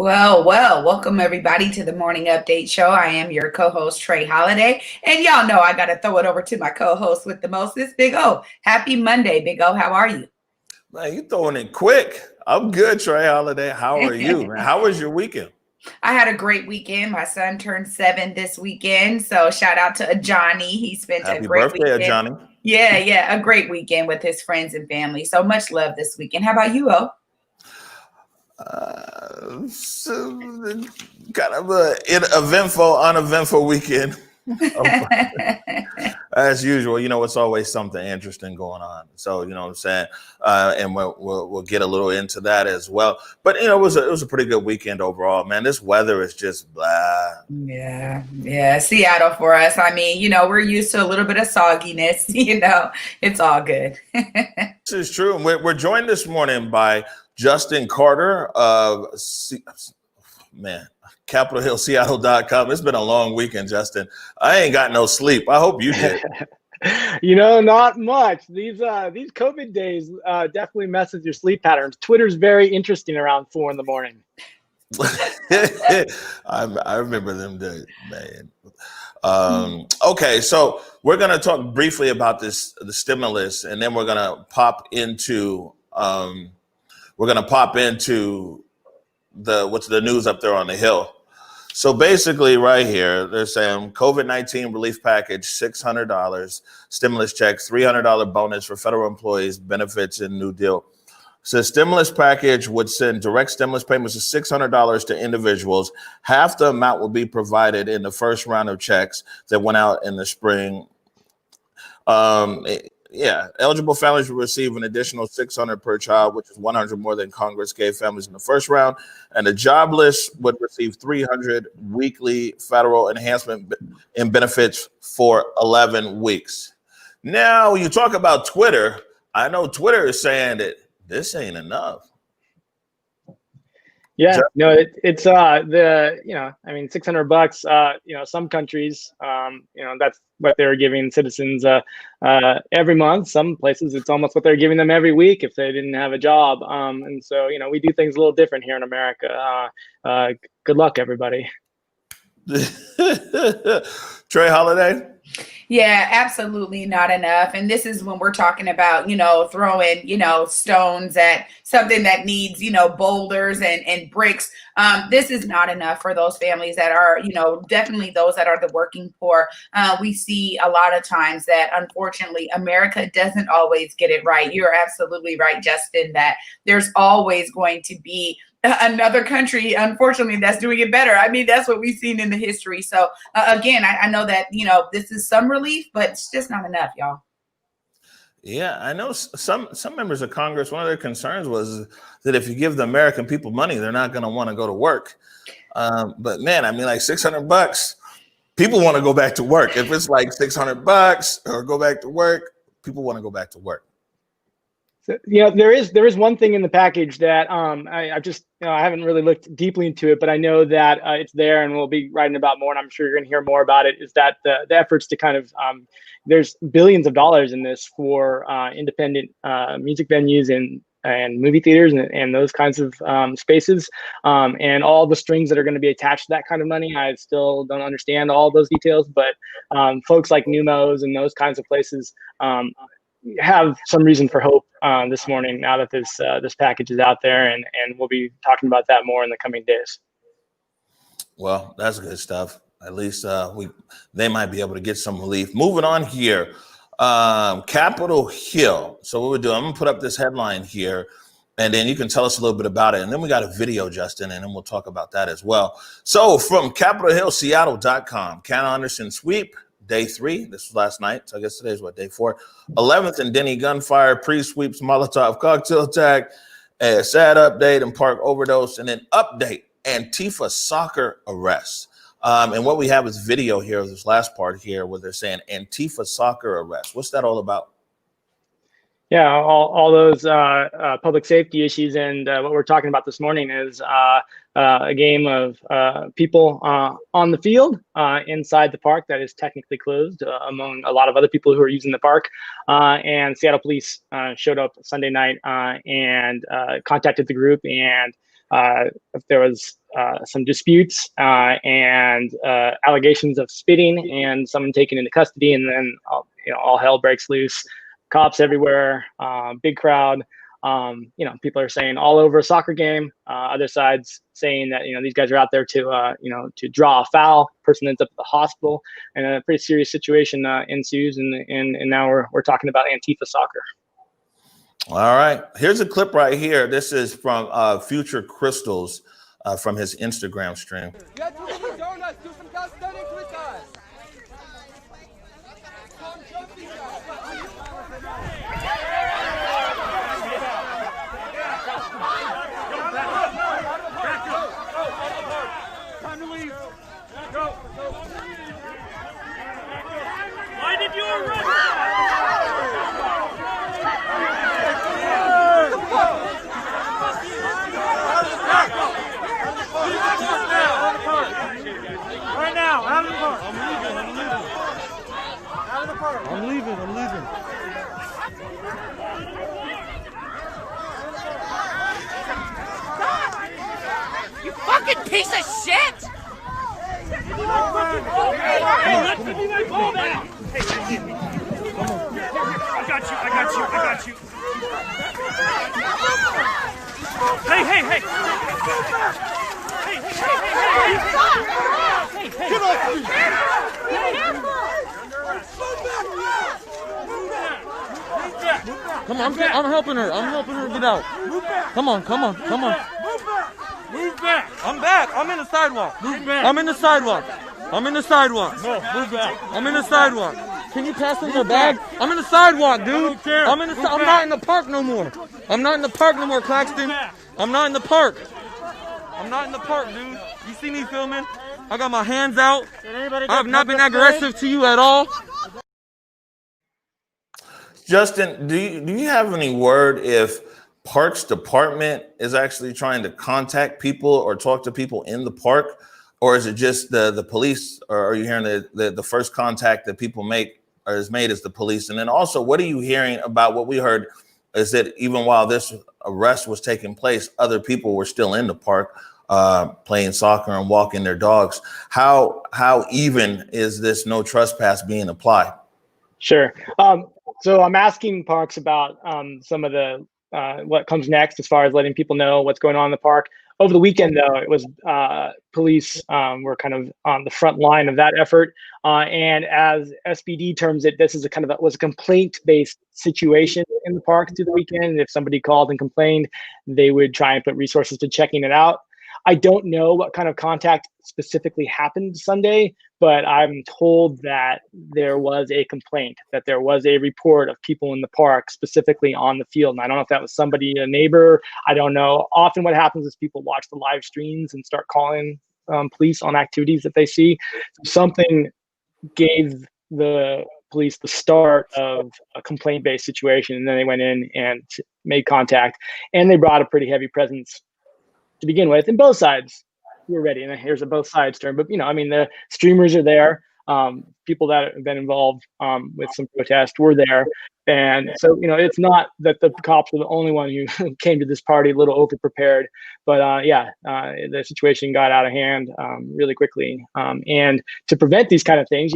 Welcome everybody to the Morning Update Show. I am your co-host, Trey Holiday. And y'all know I got to throw it over to my co-host with the mostest, Big O. Happy Monday, Big O. How are you? Man, you throwing it quick. I'm good, Trey Holiday. How are you, man? How was your weekend? I had a great weekend. My son turned 7 this weekend. So shout out to Johnny. He spent a Happy great birthday, weekend. Johnny. Yeah, a great weekend with his friends and family. So much love this weekend. How about you, O? Kind of an uneventful weekend. As usual, it's always something interesting going on. So, you know what I'm saying? And we'll get a little into that as well. But, it was a pretty good weekend overall, man. This weather is just blah. Yeah. Seattle for us. I mean, we're used to a little bit of sogginess, it's all good. This is true. We're joined this morning by Justin Carter of CapitolHillSeattle.com. It's been a long weekend, Justin. I ain't got no sleep. I hope you did. Not much. These COVID days definitely mess with your sleep patterns. Twitter's very interesting around 4 a.m. I remember them days, man. Okay, so we're going to talk briefly about the stimulus, and then we're going to pop into what's the news up there on the Hill. So basically right here, they're saying COVID-19 relief package, $600, stimulus checks, $300 bonus for federal employees, benefits and New Deal. So stimulus package would send direct stimulus payments of $600 to individuals. Half the amount will be provided in the first round of checks that went out in the spring. Eligible families will receive an additional $600 per child, which is $100 more than Congress gave families in the first round. And the jobless would receive $300 weekly federal enhancement in benefits for 11 weeks. Now, you talk about Twitter. I know Twitter is saying that this ain't enough. Yeah, no, it's $600. Some countries, that's what they're giving citizens every month. Some places it's almost what they're giving them every week if they didn't have a job. And so, we do things a little different here in America. Good luck, everybody. Trey Holiday. Yeah, absolutely not enough. And this is when we're talking about, throwing, stones at something that needs, boulders and bricks. This is not enough for those families that are, definitely those that are the working poor. We see a lot of times that, unfortunately, America doesn't always get it right. You're absolutely right, Justin, that there's always going to be another country, unfortunately, that's doing it better. I mean, that's what we've seen in the history. So again, I know that, this is some relief, but it's just not enough, y'all. Yeah, I know some members of Congress, one of their concerns was that if you give the American people money, they're not going to want to go to work. But man, I mean, like $600, people want to go back to work. If it's like $600 or go back to work, people want to go back to work. So, there is one thing in the package that I haven't really looked deeply into it, but I know that it's there, and we'll be writing about more, and I'm sure you're going to hear more about it. Is that the efforts to kind of there's billions of dollars in this for independent music venues and movie theaters and those kinds of spaces, and all the strings that are going to be attached to that kind of money. I still don't understand all those details, but folks like Numos and those kinds of places have some reason for hope this morning now that this package is out there, and we'll be talking about that more in the coming days. Well, that's good stuff. At least they might be able to get some relief. Moving on here, Capitol Hill. So what we're doing, I'm gonna put up this headline here, and then you can tell us a little bit about it. And then we got a video, Justin, and then we'll talk about that as well. So from CapitolHillSeattle.com, Ken Anderson sweep. Day 3, this was last night, so I guess today's day 4. 11th and Denny gunfire, pre-sweeps, Molotov cocktail attack, a sad update and park overdose, and then update, Antifa soccer arrest. And what we have is video here, this last part here, where they're saying Antifa soccer arrest. What's that all about? Yeah, all those public safety issues, and what we're talking about this morning is a game of people on the field inside the park that is technically closed among a lot of other people who are using the park. And Seattle police showed up Sunday night and contacted the group and if there was some disputes and allegations of spitting and someone taken into custody, and then all hell breaks loose. Cops everywhere, big crowd. People are saying all over a soccer game. Other sides saying that these guys are out there to draw a foul. Person ends up at the hospital, and a pretty serious situation ensues. And now we're talking about Antifa soccer. All right, here's a clip right here. This is from Future Crystals from his Instagram stream. Get to the donuts, do some calisthenics with us. Come jump these guys. Time to leave. Go. Why did you arrest? Right now, out of the park. Out of the park. I'm leaving. You fucking piece of shit! Hey, let's give me my ball back. Hey, come on. I got you. Hey. Hey. Get off me! Come on, I'm helping her get out. Come on. Move back! I'm back. I'm in the sidewalk. Move back! I'm in the sidewalk. No, move back! I'm in the sidewalk. Can you pass them their bag? I'm in the sidewalk, dude. I don't care. I'm not in the park no more. Claxton. I'm not in the park. Dude. You see me filming? I got my hands out. I have not been aggressive to you at all. Justin, do you have any word if Parks Department is actually trying to contact people or talk to people in the park, or is it just the police? Or are you hearing the first contact that people make or is made is the police? And then also, what are you hearing about what we heard is that even while this arrest was taking place, other people were still in the park playing soccer and walking their dogs. How even is this no trespass being applied? Sure. So I'm asking parks about some of the what comes next as far as letting people know what's going on in the park. Over the weekend, though, it was police were kind of on the front line of that effort. And as SPD terms it, this is was a complaint-based situation in the park through the weekend. If somebody called and complained, they would try and put resources to checking it out. I don't know what kind of contact specifically happened Sunday, but I'm told that there was a complaint, that there was a report of people in the park specifically on the field. And I don't know if that was somebody, a neighbor. I don't know. Often what happens is people watch the live streams and start calling police on activities that they see. Something gave the police the start of a complaint-based situation, and then they went in and made contact, and they brought a pretty heavy presence to begin with, and both sides were ready. And here's a both sides term, but the streamers are there. People that have been involved with some protest were there. And so, it's not that the cops were the only one who came to this party a little over-prepared, but the situation got out of hand really quickly. And to prevent these kind of things,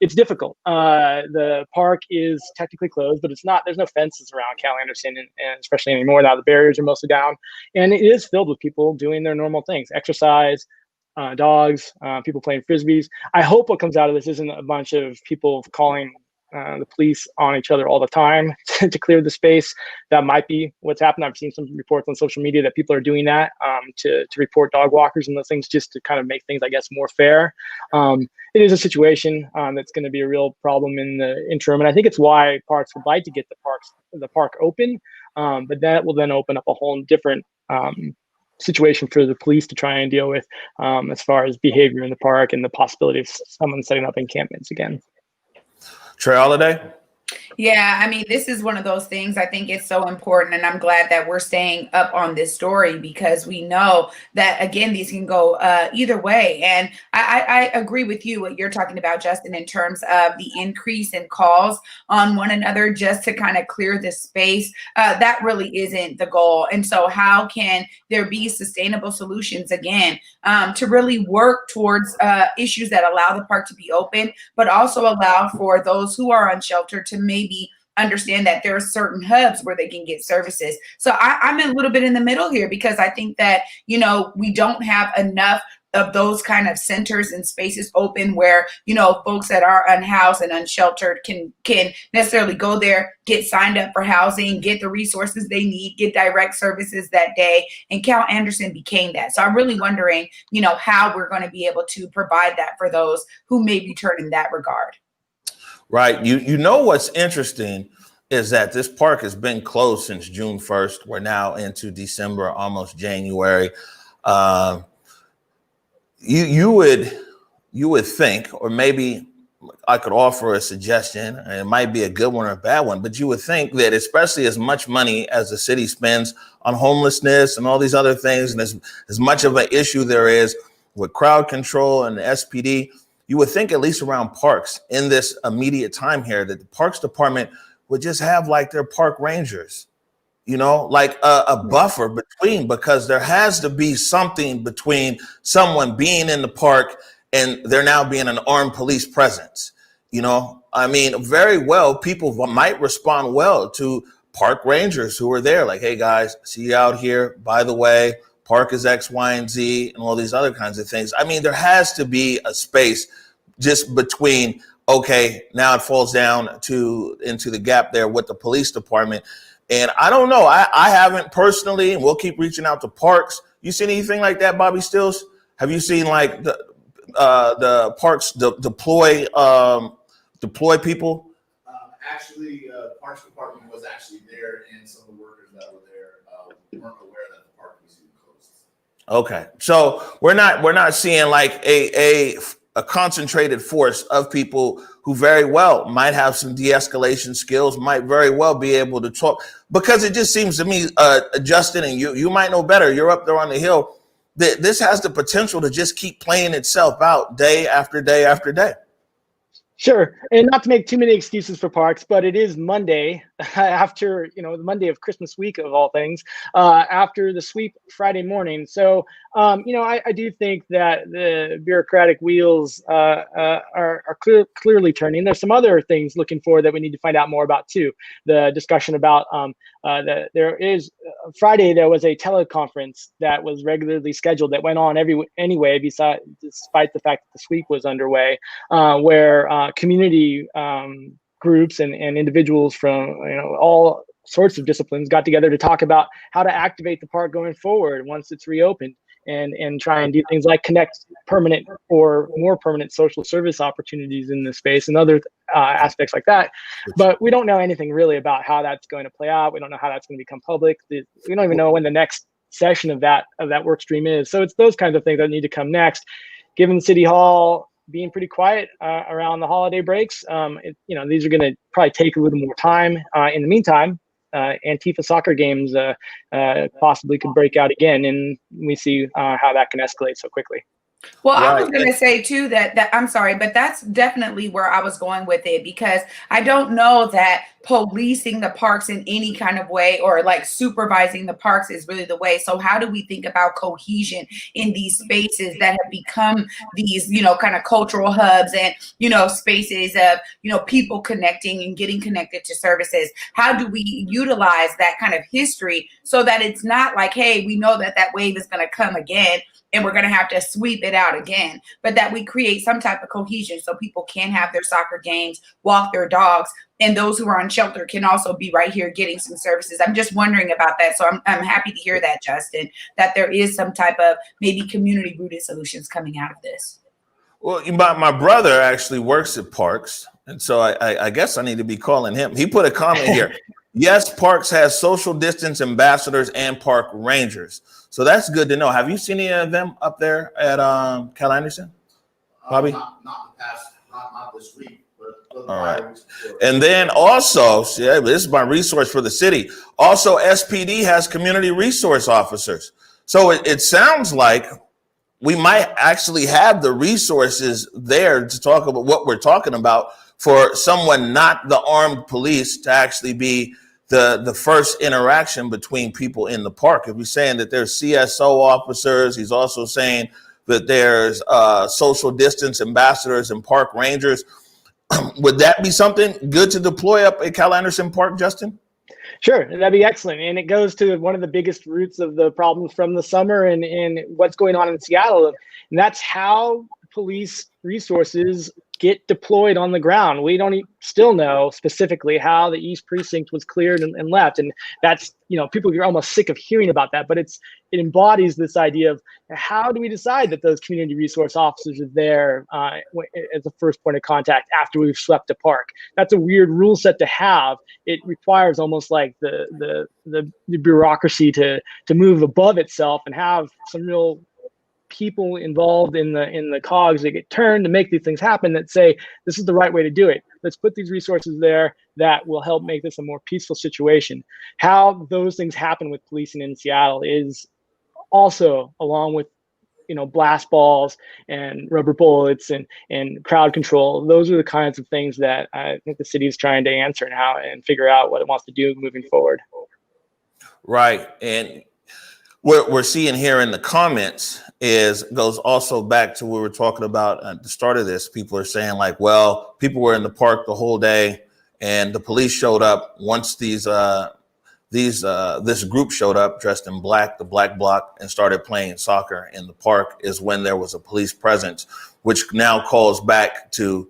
it's difficult. The park is technically closed, but there's no fences around Cal Anderson, and especially anymore now the barriers are mostly down. And it is filled with people doing their normal things, exercise, dogs, people playing frisbees. I hope what comes out of this isn't a bunch of people calling the police on each other all the time to clear the space. That might be what's happened. I've seen some reports on social media that people are doing that to report dog walkers and those things, just to kind of make things, I guess, more fair. It is a situation that's going to be a real problem in the interim, and I think it's why parks would like to get the park open, but that will then open up a whole different situation for the police to try and deal with as far as behavior in the park and the possibility of someone setting up encampments again. Trey Holiday? Yeah, I mean, this is one of those things. I think it's so important, and I'm glad that we're staying up on this story because we know that again, these can go either way. And I agree with you what you're talking about, Justin, in terms of the increase in calls on one another just to kind of clear the space. That really isn't the goal. And so, how can there be sustainable solutions again to really work towards issues that allow the park to be open, but also allow for those who are unsheltered to maybe understand that there are certain hubs where they can get services. So I'm a little bit in the middle here because I think that, you know, we don't have enough of those kind of centers and spaces open where, you know, folks that are unhoused and unsheltered can necessarily go there, get signed up for housing, get the resources they need, get direct services that day. And Cal Anderson became that. So I'm really wondering, you know, how we're going to be able to provide that for those who may be turned in that regard. Right. You know what's interesting is that this park has been closed since June 1st. We're now into December, almost January. You would think, or maybe I could offer a suggestion, and it might be a good one or a bad one, but you would think that especially as much money as the city spends on homelessness and all these other things, and as much of an issue there is with crowd control and the SPD, you would think at least around parks in this immediate time here that the Parks Department would just have like their park rangers, you know, like a buffer between, because there has to be something between someone being in the park and there now being an armed police presence. You know, I mean, very well, people might respond well to park rangers who are there, like, hey guys, see you out here. By the way, park is X, Y, and Z, and all these other kinds of things. I mean, there has to be a space just between, okay, now it falls down into the gap there with the police department. And I don't know, I haven't personally, and we'll keep reaching out to parks. You seen anything like that, Bobby Stills? Have you seen like the parks deploy people? Actually, Parks Department was actually there, and some of the workers that were there weren't aware that the park was even closed. Okay, so we're not seeing like a concentrated force of people who very well might have some de-escalation skills, might very well be able to talk, because it just seems to me, Justin, and you might know better, you're up there on the Hill, that this has the potential to just keep playing itself out day after day after day. Sure. And not to make too many excuses for parks, but it is Monday after, you know, the Monday of Christmas week of all things, after the sweep Friday morning. So, you know, I do think that the bureaucratic wheels are clearly turning. There's some other things looking forward that we need to find out more about too. The discussion about there is Friday, there was a teleconference that was regularly scheduled that went on anyway, despite the fact that the sweep was underway, where community groups and individuals from, you know, all sorts of disciplines got together to talk about how to activate the park going forward once it's reopened, and try and do things like connect permanent or more permanent social service opportunities in the space and other aspects like that. But we don't know anything really about how that's going to play out. We don't know how that's going to become public. We don't even know when the next session of that work stream is. So it's those kinds of things that need to come next. Given City Hall being pretty quiet around the holiday breaks, you know, these are going to probably take a little more time. In the meantime, Antifa soccer games possibly could break out again, and we see how that can escalate so quickly. Well, I was going to say too that I'm sorry, but that's definitely where I was going with it, because I don't know that policing the parks in any kind of way or like supervising the parks is really the way. So how do we think about cohesion in these spaces that have become these, you know, kind of cultural hubs and, you know, spaces of, you know, people connecting and getting connected to services? How do we utilize that kind of history so that it's not like, hey, we know that wave is going to come again and we're going to have to sweep it out again, but that we create some type of cohesion so people can have their soccer games, walk their dogs, and those who are unsheltered can also be right here getting some services. I'm just wondering about that. So I'm happy to hear that, Justin, that there is some type of maybe community rooted solutions coming out of this. Well, my brother actually works at parks, and so I guess I need to be calling him. He put a comment here. Yes, parks has social distance ambassadors and park rangers. So that's good to know. Have you seen any of them up there at Cal Anderson, Bobby? Not in the past, not this week. But All right. And then also, yeah, this is my resource for the city. Also, SPD has community resource officers. So it sounds like we might actually have the resources there to talk about what we're talking about for someone not the armed police to actually be the first interaction between people in the park. If he's saying that there's CSO officers, he's also saying that there's social distance ambassadors and park rangers. Would that be something good to deploy up at Cal Anderson Park, Justin? Sure, that'd be excellent. And it goes to one of the biggest roots of the problems from the summer and what's going on in Seattle. And that's how police resources get deployed on the ground. We don't still know specifically how the East Precinct was cleared and left. And that's, people are almost sick of hearing about that, but it embodies this idea of how do we decide that those community resource officers are there as a first point of contact after we've swept a park. That's a weird rule set to have. It requires almost like the bureaucracy to move above itself and have some real people involved in the cogs that get turned to make these things happen that say, this is the right way to do it. Let's put these resources there that will help make this a more peaceful situation. How those things happen with policing in Seattle is also, along with blast balls and rubber bullets and crowd control. Those are the kinds of things that I think the city is trying to answer and figure out what it wants to do moving forward. Right. And what we're seeing here in the comments goes also back to what we were talking about at the start of this. People are saying like, well, people were in the park the whole day and the police showed up once this group showed up dressed in black, the Black Bloc, and started playing soccer in the park is when there was a police presence, which now calls back to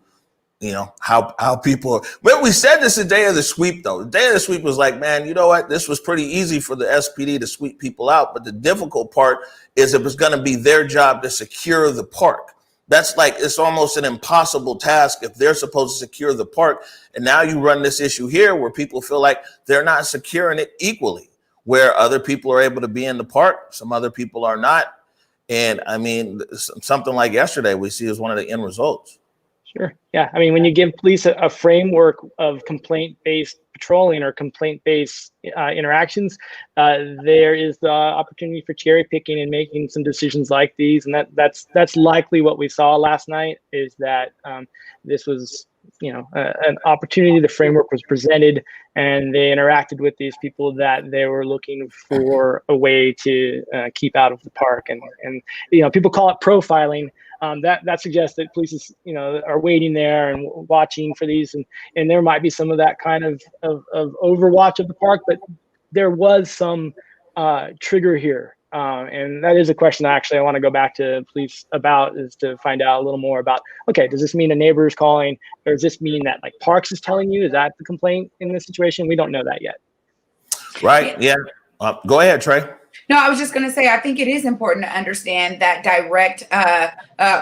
how people, well, we said this the day of the sweep, though. The day of the sweep was like, man, you know what? This was pretty easy for the SPD to sweep people out. But the difficult part is it was going to be their job to secure the park. That's like, it's almost an impossible task if they're supposed to secure the park. And now you run this issue here where people feel like they're not securing it equally, where other people are able to be in the park. Some other people are not. And I mean, something like yesterday we see as one of the end results. Sure. Yeah. I mean, when you give police a framework of complaint-based patrolling or complaint-based interactions, there is the opportunity for cherry picking and making some decisions like these. And that's likely what we saw last night is that this was, an opportunity. The framework was presented and they interacted with these people that they were looking for a way to keep out of the park. And people call it profiling. That suggests that police are waiting there and watching for these, and there might be some of that kind of overwatch of the park, but there was some trigger here, and that is a question I want to go back to police about, is to find out a little more about, okay, does this mean a neighbor is calling, or does this mean that like Parks is telling you? Is that the complaint in this situation? We don't know that yet. Right. Yeah. Go ahead, Trey. No, I was just going to say, I think it is important to understand that direct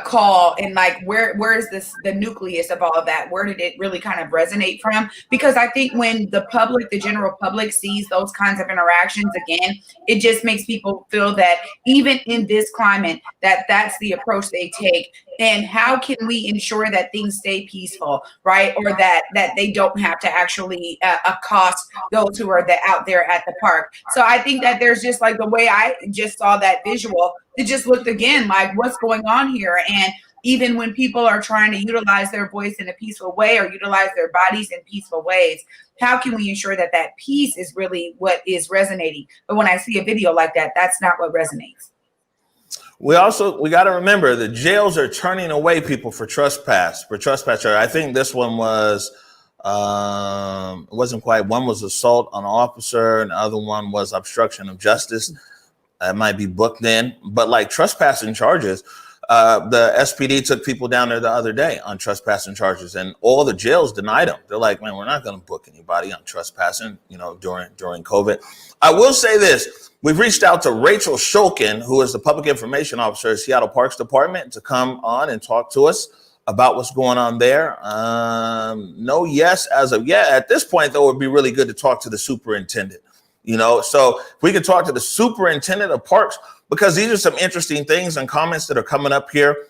call and like where is the nucleus of all of that? Where did it really kind of resonate from? Because I think when the general public sees those kinds of interactions again, it just makes people feel that even in this climate, that's the approach they take. And how can we ensure that things stay peaceful, right? Or that they don't have to actually accost those who are out there at the park. So I think that there's just like the way I just saw that visual, it just looked again like what's going on here. And even when people are trying to utilize their voice in a peaceful way or utilize their bodies in peaceful ways, how can we ensure that peace is really what is resonating? But when I see a video like that, that's not what resonates. We got to remember the jails are turning away people for trespass. I think this one was, it wasn't quite, one was assault on an officer and the other one was obstruction of justice. That might be booked in, but like trespassing charges, the SPD took people down there the other day on trespassing charges and all the jails denied them. They're like, man, we're not going to book anybody on trespassing, during COVID. I will say this. We've reached out to Rachel Shulkin, who is the public information officer at Seattle Parks Department, to come on and talk to us about what's going on there. No yes as of yet. At this point, though, it would be really good to talk to the superintendent. So if we could talk to the superintendent of parks, because these are some interesting things and comments that are coming up here.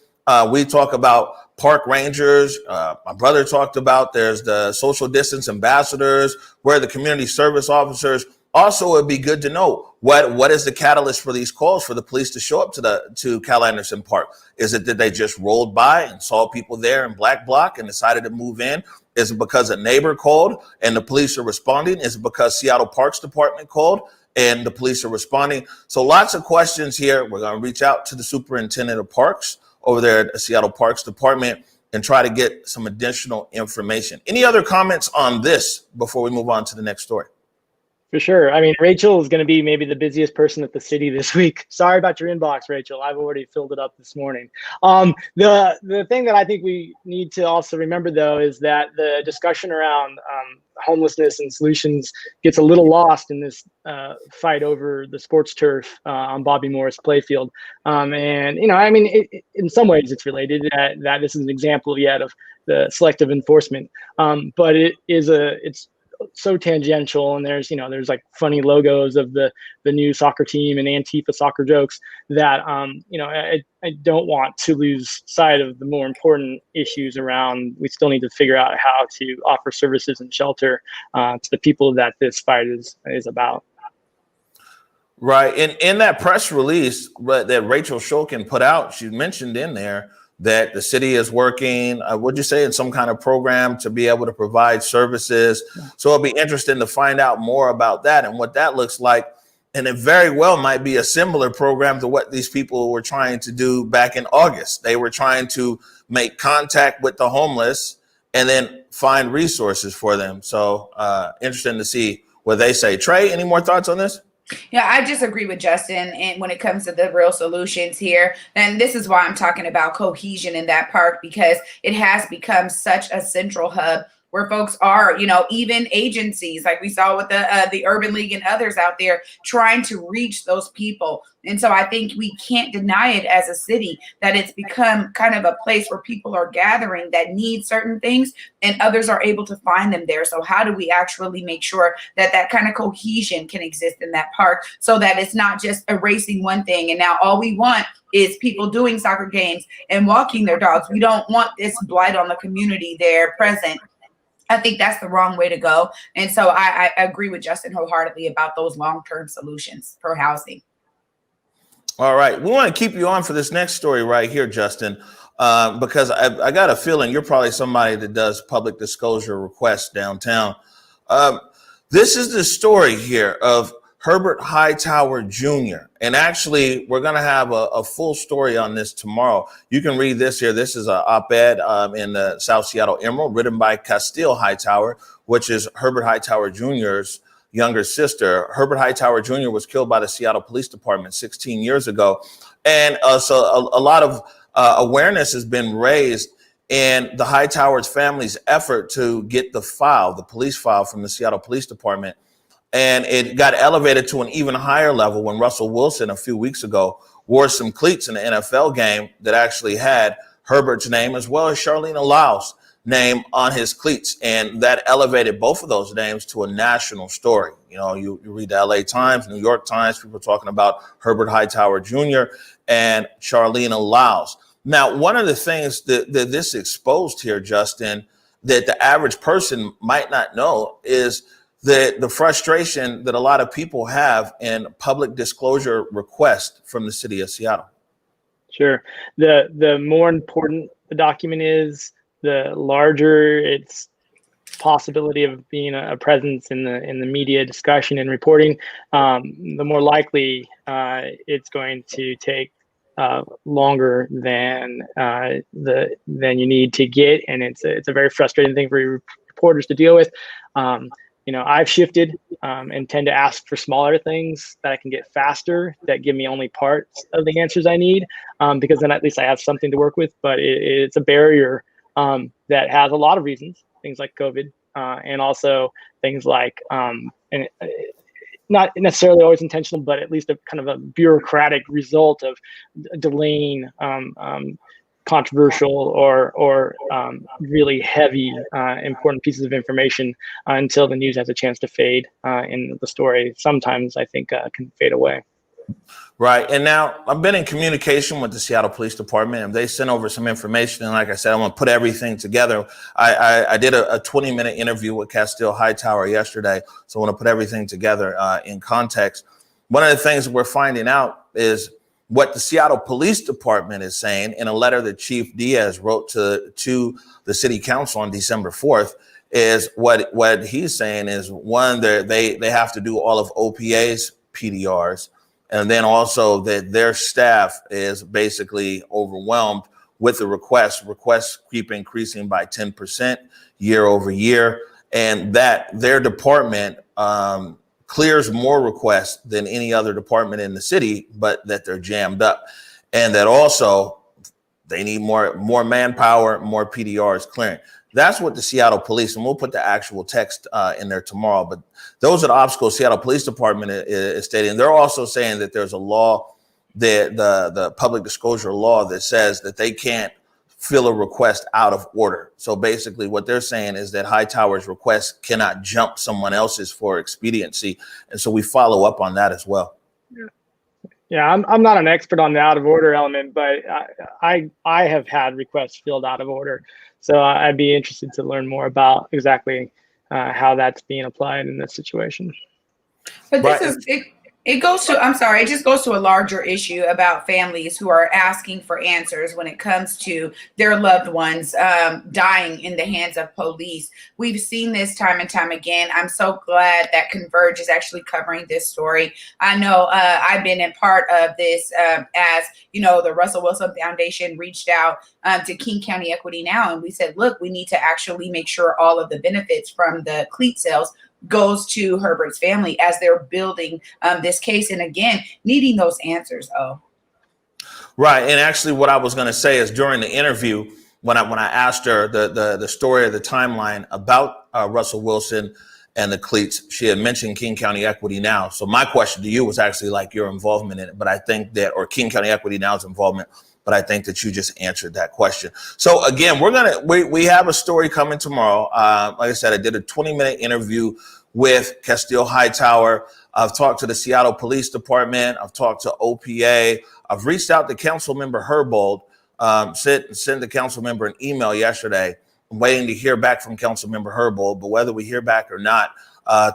We talk about park rangers. My brother talked about there's the social distance ambassadors, where the community service officers. Also, it'd be good to know what is the catalyst for these calls for the police to show up to Cal Anderson Park. Is it that they just rolled by and saw people there in black bloc and decided to move in? Is it because a neighbor called and the police are responding? Is it because Seattle Parks Department called and the police are responding? So lots of questions here. We're going to reach out to the superintendent of parks over there at the Seattle Parks Department and try to get some additional information. Any other comments on this before we move on to the next story? For sure. I mean, Rachel is going to be maybe the busiest person at the city this week. Sorry about your inbox, Rachel. I've already filled it up this morning. The thing that I think we need to also remember, though, is that the discussion around homelessness and solutions gets a little lost in this fight over the sports turf on Bobby Morris Playfield. And, you know, I mean, in some ways it's related that this is an example yet of the selective enforcement. But it's so tangential, and there's like funny logos of the new soccer team and Antifa soccer jokes that I don't want to lose sight of the more important issues around. We still need to figure out how to offer services and shelter to the people that this fight is about. Right. And in that press release that Rachel Shulkin put out, she mentioned in there that the city is working, what'd you say, in some kind of program to be able to provide services. So it'll be interesting to find out more about that and what that looks like. And it very well might be a similar program to what these people were trying to do back in August. They were trying to make contact with the homeless and then find resources for them. So interesting to see what they say. Trey, any more thoughts on this? Yeah, I just agree with Justin. And when it comes to the real solutions here, and this is why I'm talking about cohesion in that park, because it has become such a central hub where folks are, even agencies like we saw with the Urban League and others out there trying to reach those people. And so I think we can't deny it as a city that it's become kind of a place where people are gathering that need certain things and others are able to find them there. So how do we actually make sure that that kind of cohesion can exist in that park so that it's not just erasing one thing and now all we want is people doing soccer games and walking their dogs? We don't want this blight on the community there present. I think that's the wrong way to go. And so I agree with Justin wholeheartedly about those long-term solutions for housing. All right. We want to keep you on for this next story right here, Justin, because I got a feeling you're probably somebody that does public disclosure requests downtown. This is the story here of Herbert Hightower Jr. And actually, we're going to have a full story on this tomorrow. You can read this here. This is an op-ed in the South Seattle Emerald written by Castile Hightower, which is Herbert Hightower Jr.'s younger sister. Herbert Hightower Jr. was killed by the Seattle Police Department 16 years ago. And so a lot of awareness has been raised in the Hightower's family's effort to get the police file from the Seattle Police Department. And it got elevated to an even higher level when Russell Wilson a few weeks ago wore some cleats in the NFL game that actually had Herbert's name as well as Charlene Lau's name on his cleats. And that elevated both of those names to a national story. You read the LA Times, New York Times, people talking about Herbert Hightower Jr. and Charlene Lau's. Now, one of the things that this exposed here, Justin, that the average person might not know is the frustration that a lot of people have in public disclosure requests from the city of Seattle. Sure. The more important the document is, the larger its possibility of being a presence in the media discussion and reporting, the more likely it's going to take longer than you need to get, and it's a very frustrating thing for reporters to deal with. I've shifted and tend to ask for smaller things that I can get faster, that give me only parts of the answers I need, because then at least I have something to work with. But it's a barrier that has a lot of reasons, things like COVID, and also things like, not necessarily always intentional, but at least a kind of a bureaucratic result of delaying controversial or really heavy, important pieces of information until the news has a chance to fade in the story. Sometimes I think can fade away. Right. And now I've been in communication with the Seattle Police Department, and they sent over some information. And like I said, I want to put everything together. I did a 20-minute interview with Castile Hightower yesterday. So I want to put everything together in context. One of the things that we're finding out is what the Seattle Police Department is saying in a letter that Chief Diaz wrote to the city council on December 4th is what he's saying is, one, they have to do all of OPA's PDRs. And then also that their staff is basically overwhelmed with the requests keep increasing by 10% year over year, and that their department clears more requests than any other department in the city, but that they're jammed up, and that also they need more manpower, more PDRs clearing. That's what the Seattle Police, and we'll put the actual text in there tomorrow, but those are the obstacles Seattle Police Department is stating. They're also saying that there's a law, the public disclosure law, that says that they can't fill a request out of order. So basically what they're saying is that Hightower's request cannot jump someone else's for expediency. And so we follow up on that as well. Yeah, I'm not an expert on the out of order element, but I have had requests filled out of order. So I'd be interested to learn more about exactly how that's being applied in this situation. But this is it goes to, I'm sorry, it just goes to a larger issue about families who are asking for answers when it comes to their loved ones dying in the hands of police. We've seen this time and time again. I'm so glad that Converge is actually covering this story. I know I've been in part of this as, you know, the Russell Wilson Foundation reached out to King County Equity Now, and we said, look, we need to actually make sure all of the benefits from the cleat sales goes to Herbert's family as they're building this case. And again, needing those answers. Right. And actually what I was going to say is during the interview, when I asked her the story of the timeline about Russell Wilson and the cleats, she had mentioned King County Equity Now. So my question to you was actually like your involvement in it. But I think that, or King County Equity Now's involvement, but I think that you just answered that question. So again, we have a story coming tomorrow. Like I said, I did a 20-minute interview with Castile Hightower. I've talked to the Seattle Police Department. I've talked to OPA. I've reached out to Council Member Herbold, sent the council member an email yesterday. I'm waiting to hear back from Council Member Herbold, but whether we hear back or not,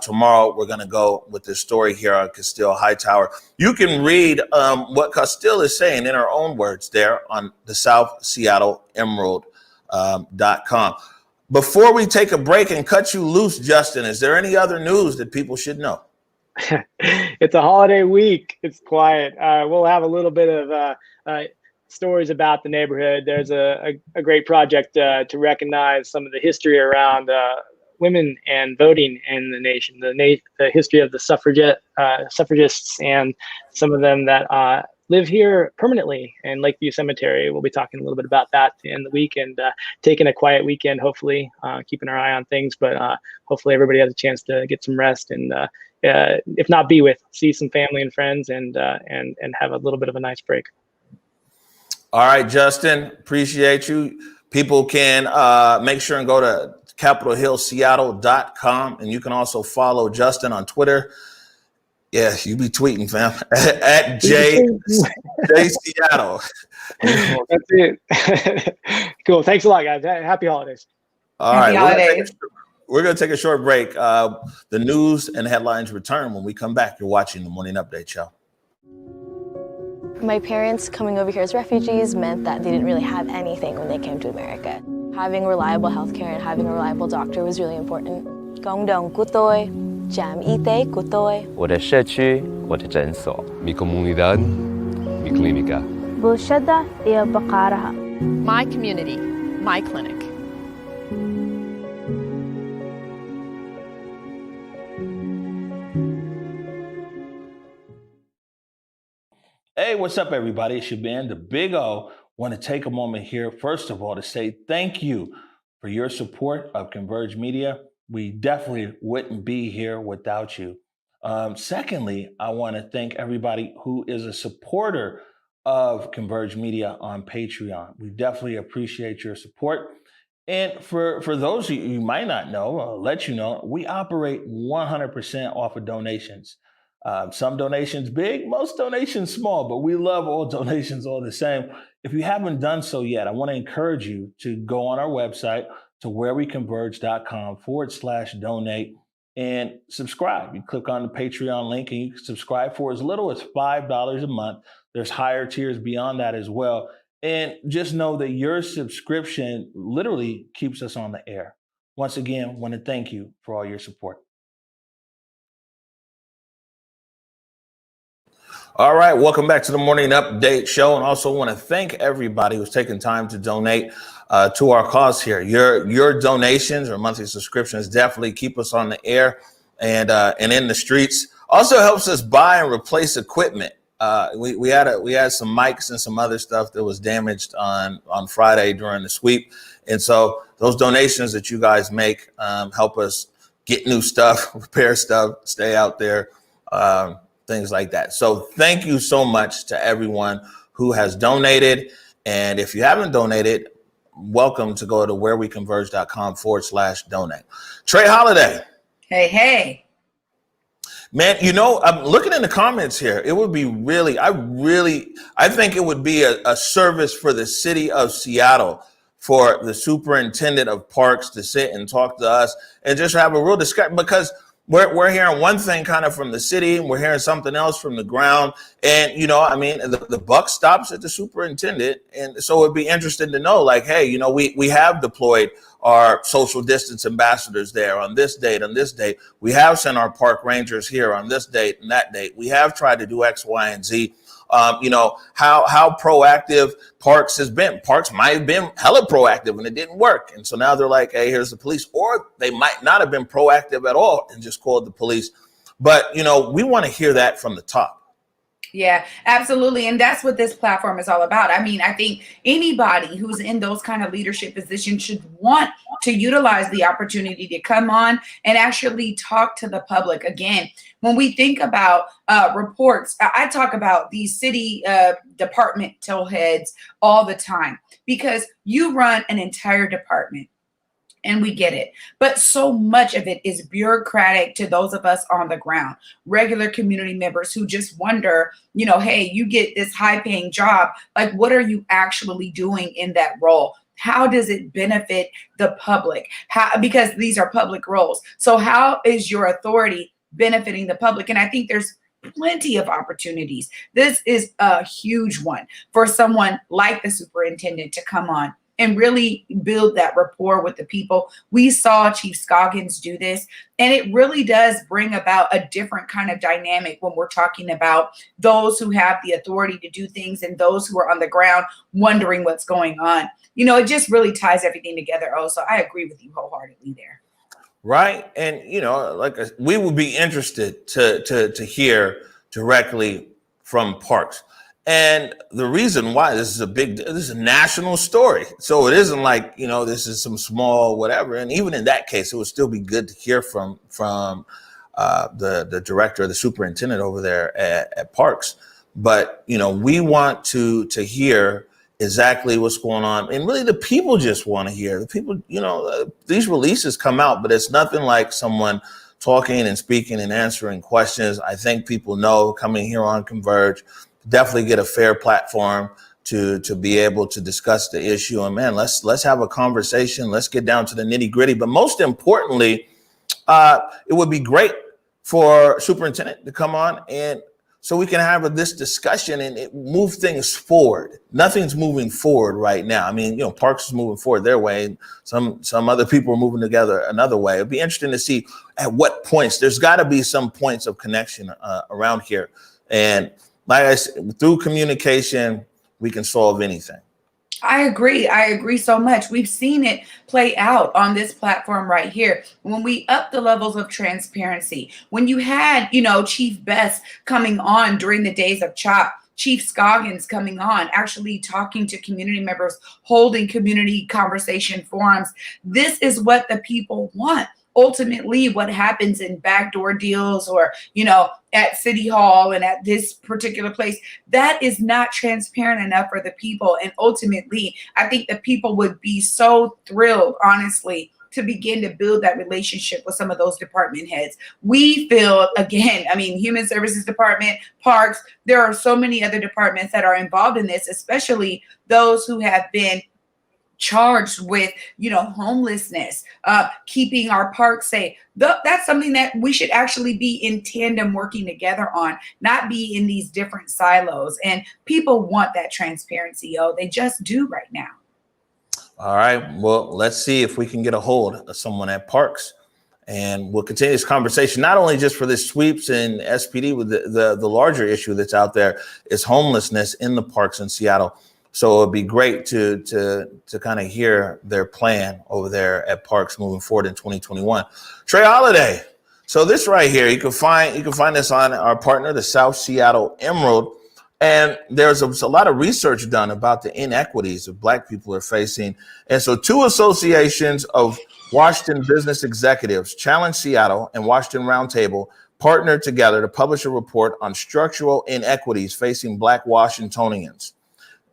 tomorrow we're going to go with this story here on Castile Hightower. You can read what Castile is saying in her own words there on the South Seattle Emerald.com. Before we take a break and cut you loose, Justin, is there any other news that people should know? It's a holiday week. It's quiet. We'll have a little bit of stories about the neighborhood. There's a great project to recognize some of the history around women and voting in the nation, the history of the suffragists, and some of them that live here permanently in Lakeview Cemetery. We'll be talking a little bit about that in the week, and taking a quiet weekend, hopefully, keeping our eye on things, but hopefully everybody has a chance to get some rest and if not see some family and friends and have a little bit of a nice break. All right, Justin, appreciate you. People can make sure and go to CapitolHillSeattle.com, and you can also follow Justin on Twitter. Yeah, you be tweeting, fam, at J Seattle. That's it. Cool. Thanks a lot, guys. Happy holidays. All Happy right, holidays. we're going to take a short break. The news and headlines return when we come back. You're watching the Morning Update Show. My parents coming over here as refugees meant that they didn't really have anything when they came to America. Having reliable healthcare and having a reliable doctor was really important. Cộng đồng của tôi, trạm y tế của tôi. 我的社区，我的诊所。Mi comunidad, mi clínica. بلشدة هي بقارها. My community, my clinic. Hey, what's up, everybody? It's your man, the Big O. Want to take a moment here, first of all, to say thank you for your support of Converge Media. We definitely wouldn't be here without you. Secondly, I want to thank everybody who is a supporter of Converge Media on Patreon. We definitely appreciate your support. And for those of you who might not know, I'll let you know, we operate 100% off of donations. Some donations big, most donations small, but we love all donations all the same. If you haven't done so yet, I want to encourage you to go on our website to whereweconverge.com/donate and subscribe. You click on the Patreon link and you can subscribe for as little as $5 a month. There's higher tiers beyond that as well. And just know that your subscription literally keeps us on the air. Once again, I want to thank you for all your support. All right, welcome back to the Morning Update Show. And also want to thank everybody who's taking time to donate to our cause here. Your donations or monthly subscriptions definitely keep us on the air and in the streets. Also helps us buy and replace equipment. We had some mics and some other stuff that was damaged on Friday during the sweep. And so those donations that you guys make help us get new stuff, repair stuff, stay out there, things like that. So thank you so much to everyone who has donated. And if you haven't donated, welcome to go to whereweconverge.com/donate. Trey Holiday. Hey. Man, I'm looking in the comments here. It would be I think it would be a service for the city of Seattle for the superintendent of parks to sit and talk to us and just have a real discussion, because we're hearing one thing kind of from the city and we're hearing something else from the ground. And, the buck stops at the superintendent. And so it'd be interesting to know, like, hey, we have deployed our social distance ambassadors there on this date, on this date. We have sent our park rangers here on this date and that date. We have tried to do X, Y, and Z. How proactive Parks has been. Parks might have been hella proactive and it didn't work. And so now they're like, hey, here's the police. Or they might not have been proactive at all and just called the police. But, we want to hear that from the top. Yeah, absolutely. And that's what this platform is all about. I mean, I think anybody who's in those kind of leadership positions should want to utilize the opportunity to come on and actually talk to the public. Again, when we think about reports, I talk about these city departmental heads all the time, because you run an entire department. And we get it. But so much of it is bureaucratic to those of us on the ground, regular community members who just wonder, hey, you get this high paying job. Like, what are you actually doing in that role? How does it benefit the public? Because these are public roles. So how is your authority benefiting the public? And I think there's plenty of opportunities. This is a huge one for someone like the superintendent to come on and really build that rapport with the people. We saw Chief Scoggins do this, and it really does bring about a different kind of dynamic when we're talking about those who have the authority to do things and those who are on the ground wondering what's going on. It just really ties everything together. Oh, so I agree with you wholeheartedly there. Right. And, we would be interested to hear directly from Parks. And the reason why this is a national story. So it isn't like, this is some small whatever. And even in that case, it would still be good to hear from the director, the superintendent over there at Parks. But, we want to hear exactly what's going on. And really the people just want to hear. The people, these releases come out, but it's nothing like someone talking and speaking and answering questions. I think people know coming here on Converge, definitely get a fair platform to be able to discuss the issue. And man, let's have a conversation. Let's get down to the nitty gritty. But most importantly, it would be great for superintendent to come on and so we can have this discussion and move things forward. Nothing's moving forward right now. I mean, Parks is moving forward their way. Some other people are moving together another way. It'd be interesting to see at what points. There's got to be some points of connection around here. And like I said, through communication, we can solve anything. I agree so much. We've seen it play out on this platform right here. When we up the levels of transparency, when you had, Chief Best coming on during the days of CHOP, Chief Scoggins coming on, actually talking to community members, holding community conversation forums. This is what the people want. Ultimately, what happens in backdoor deals or, at City Hall and at this particular place, that is not transparent enough for the people. And ultimately, I think the people would be so thrilled, honestly, to begin to build that relationship with some of those department heads. We feel, again, I mean, Human Services Department, Parks, there are so many other departments that are involved in this, especially those who have been charged with, homelessness, keeping our parks safe. That's something that we should actually be in tandem working together on, not be in these different silos. And people want that transparency, they just do right now. All right. Well, let's see if we can get a hold of someone at Parks, and we'll continue this conversation, not only just for this sweeps and SPD, with the larger issue that's out there is homelessness in the parks in Seattle. So it'd be great to kind of hear their plan over there at Parks moving forward in 2021. Trey Holiday. So this right here, you can find this on our partner, the South Seattle Emerald. And there's a lot of research done about the inequities that Black people are facing. And so 2 associations of Washington business executives, Challenge Seattle and Washington Roundtable, partnered together to publish a report on structural inequities facing Black Washingtonians.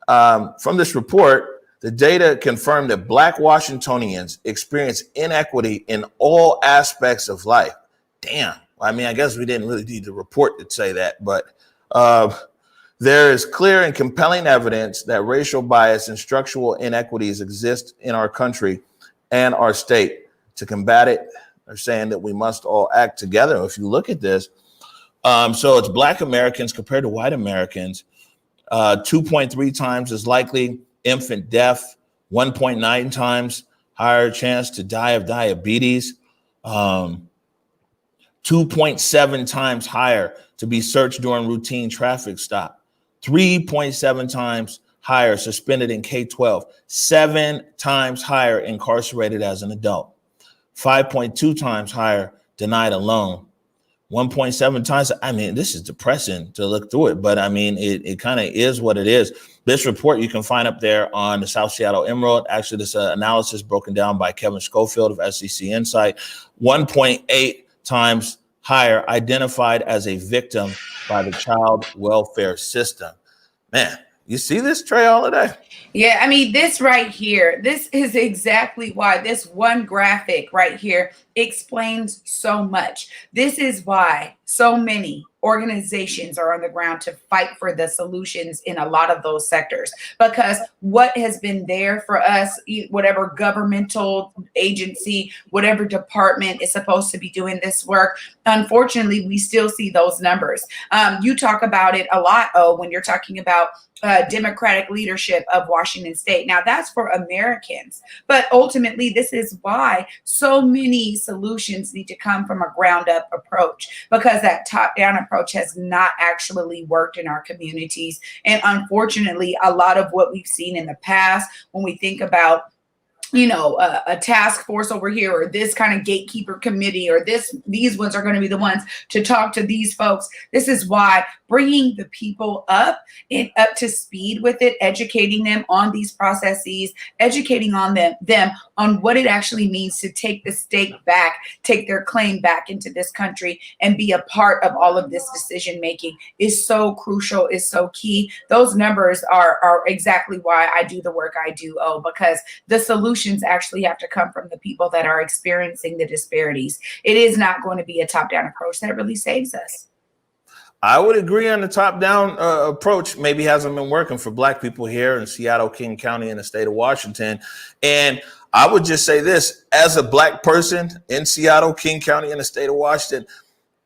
From this report, the data confirmed that Black Washingtonians experience inequity in all aspects of life. Damn. I mean, I guess we didn't really need the report to say that, but there is clear and compelling evidence that racial bias and structural inequities exist in our country and our state. To combat it, they're saying that we must all act together. If you look at this, so it's Black Americans compared to white Americans, 2.3 times as likely infant death, 1.9 times higher chance to die of diabetes, 2.7 times higher to be searched during routine traffic stop, 3.7 times higher suspended in K-12, 7 times higher incarcerated as an adult, 5.2 times higher denied a loan, 1.7 times. I mean, this is depressing to look through it, but I mean, it kind of is what it is. This report you can find up there on the South Seattle Emerald. Actually, this analysis broken down by Kevin Schofield of SEC Insight. 1.8 times higher identified as a victim by the child welfare system. Man, you see this, Trey Holiday? Yeah, I mean, this right here, this is exactly why this one graphic right here explains so much. This is why so many organizations are on the ground to fight for the solutions in a lot of those sectors, because what has been there for us, whatever governmental agency, whatever department is supposed to be doing this work, unfortunately, we still see those numbers. You talk about it a lot, when you're talking about Democratic leadership of Washington State. Now, that's for Americans, but ultimately, this is why so many solutions need to come from a ground up approach, because that top down approach has not actually worked in our communities. And unfortunately, a lot of what we've seen in the past, when we think about a task force over here, or this kind of gatekeeper committee, or these ones are going to be the ones to talk to these folks. This is why bringing the people up to speed with it, educating them on these processes, educating on them on what it actually means to take the state back, take their claim back into this country, and be a part of all of this decision making is so crucial, is so key. Those numbers are exactly why I do the work I do, because the solutions actually have to come from the people that are experiencing the disparities. It is not going to be a top-down approach that really saves us. I would agree on the top-down approach. Maybe hasn't been working for Black people here in Seattle, King County, in the state of Washington. And I would just say this, as a Black person in Seattle, King County, in the state of Washington,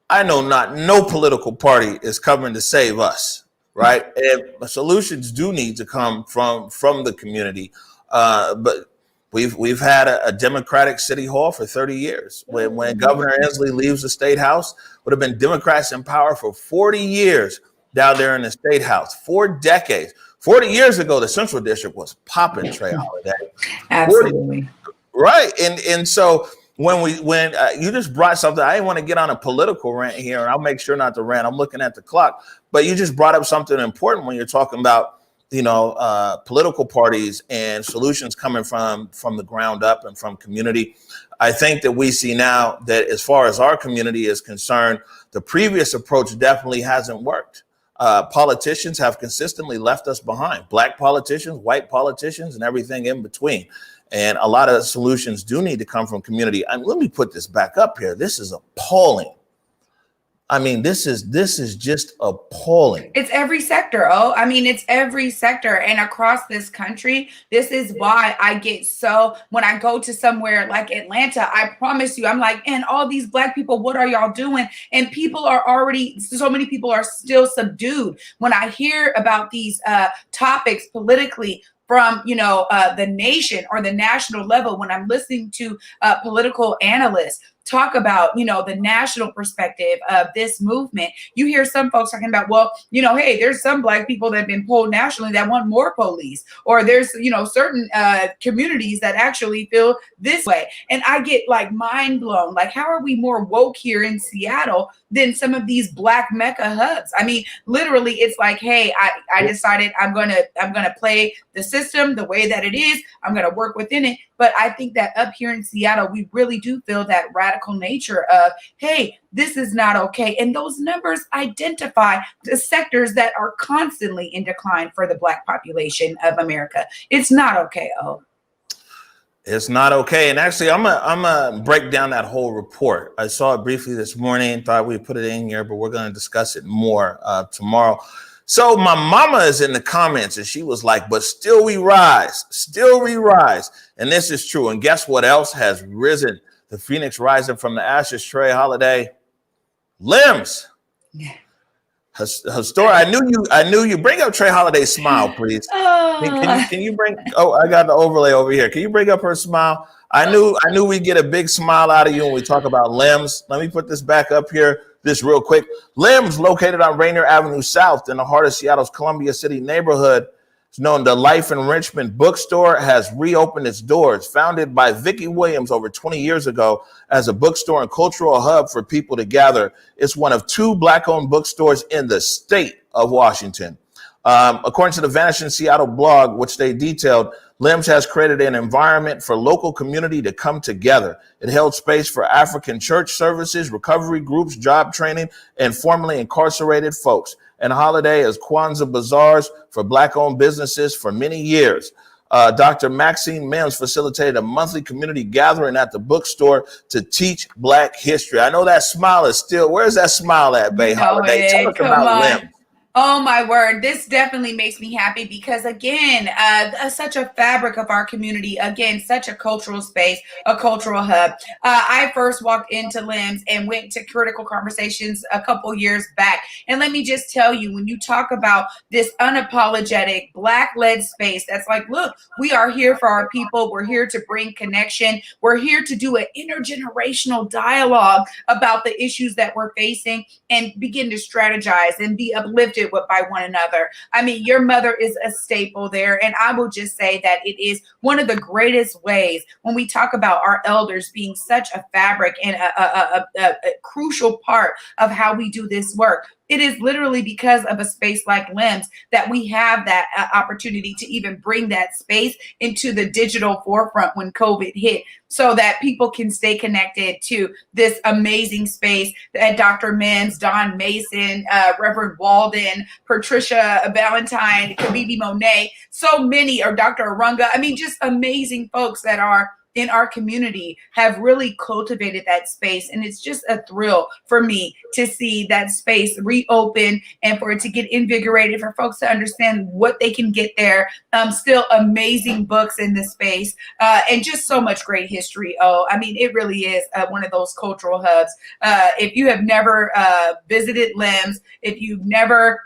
I know no political party is coming to save us, right? And solutions do need to come from the community. But we've had a Democratic city hall for 30 years. When Governor Inslee leaves the state house, would have been Democrats in power for 40 years down there in the state house, 4 decades. 40 years ago, the Central District was popping, Trey Holiday. Absolutely. Right. And so when you just brought something, I didn't want to get on a political rant here, and I'll make sure not to rant. I'm looking at the clock, but you just brought up something important when you're talking about political parties and solutions coming from the ground up and from community. I think that we see now that as far as our community is concerned, the previous approach definitely hasn't worked. Politicians have consistently left us behind, Black politicians, white politicians, and everything in between. And a lot of solutions do need to come from community. Let me put this back up here. This is appalling. I mean, this is just appalling. It's every sector. Oh, I mean, it's every sector. And across this country, this is why I get so, when I go to somewhere like Atlanta, I promise you, I'm like, and all these Black people, what are y'all doing? And people are already, so many people are still subdued. When I hear about these topics politically, from, you know, the nation or the national level, when I'm listening to political analysts talk about, you know, the national perspective of this movement, you hear some folks talking about, well, you know, hey, there's some Black people that have been polled nationally that want more police, or there's, you know, certain communities that actually feel this way. And I get like mind blown. Like, how are we more woke here in Seattle than some of these Black Mecca hubs? I mean, literally, it's like, hey, I decided I'm gonna play the system the way that it is. I'm gonna work within it. But I think that up here in Seattle, we really do feel that radical nature of, hey, this is not okay. And those numbers identify the sectors that are constantly in decline for the Black population of America. It's not okay. Oh, it's not okay. And actually, I'm gonna break down that whole report. I saw it briefly this morning, thought we'd put it in here, but we're gonna discuss it more tomorrow. So my mama is in the comments and she was like, but still we rise, still we rise. And this is true. And guess what else has risen? The phoenix rising from the ashes. Trey Holiday, LEMS. yeah. Her story. I knew you. Bring up Trey Holiday's smile, please. Can you bring? Oh, I got the overlay over here. Can you bring up her smile? I knew we'd get a big smile out of you when we talk about LEMS. Let me put this back up here. This real quick. LEMS, located on Rainier Avenue South in the heart of Seattle's Columbia City neighborhood, is known the Life Enrichment Bookstore, has reopened its doors. Founded by Vicki Williams over 20 years ago as a bookstore and cultural hub for people to gather, it's one of 2 Black-owned bookstores in the state of Washington. According to the Vanishing Seattle blog, which they detailed, LEMS has created an environment for local community to come together. It held space for African church services, recovery groups, job training, and formerly incarcerated folks. And holiday as Kwanzaa bazaars for Black-owned businesses for many years. Dr. Maxine Mims facilitated a monthly community gathering at the bookstore to teach Black history. I know that smile is still, where's that smile at, Bay Holiday? Tell us about LEMS. Oh my word, this definitely makes me happy because again, such a fabric of our community, again, such a cultural space, a cultural hub. I first walked into LEMS and went to Critical Conversations a couple years back. And let me just tell you, when you talk about this unapologetic Black-led space, that's like, look, we are here for our people. We're here to bring connection. We're here to do an intergenerational dialogue about the issues that we're facing and begin to strategize and be uplifted by one another. I mean, your mother is a staple there. And I will just say that it is one of the greatest ways when we talk about our elders being such a fabric and a crucial part of how we do this work. It is literally because of a space like LEMS that we have that opportunity to even bring that space into the digital forefront when COVID hit, so that people can stay connected to this amazing space that Dr. Mims, Don Mason, Reverend Walden, Patricia Valentine, Kabibi Monet, so many, or Dr. Arunga. I mean, just amazing folks that are in our community have really cultivated that space. And it's just a thrill for me to see that space reopen and for it to get invigorated, for folks to understand what they can get there. Still amazing books in the space and just so much great history. Oh, I mean, it really is one of those cultural hubs. If you have never visited LEMS, if you've never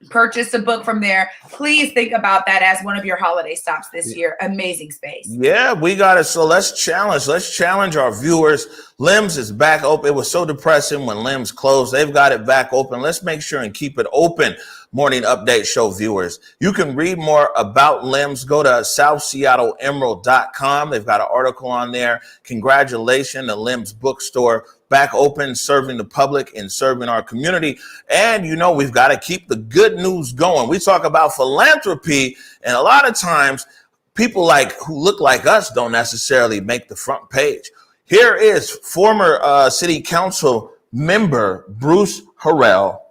purchase a book from there, please think about that as one of your holiday stops this year. Amazing space. Yeah, we got it. So let's challenge our viewers. LEMS is back open. It was so depressing when LEMS closed. They've got it back open. Let's make sure and keep it open. Morning Update Show viewers, you can read more about LEMS. Go to southseattleemerald.com. They've got an article on there. Congratulations, the LEMS Bookstore back open, serving the public and serving our community. And, you know, we've got to keep the good news going. We talk about philanthropy, and a lot of times people who look like us don't necessarily make the front page. Here is former city council member Bruce Harrell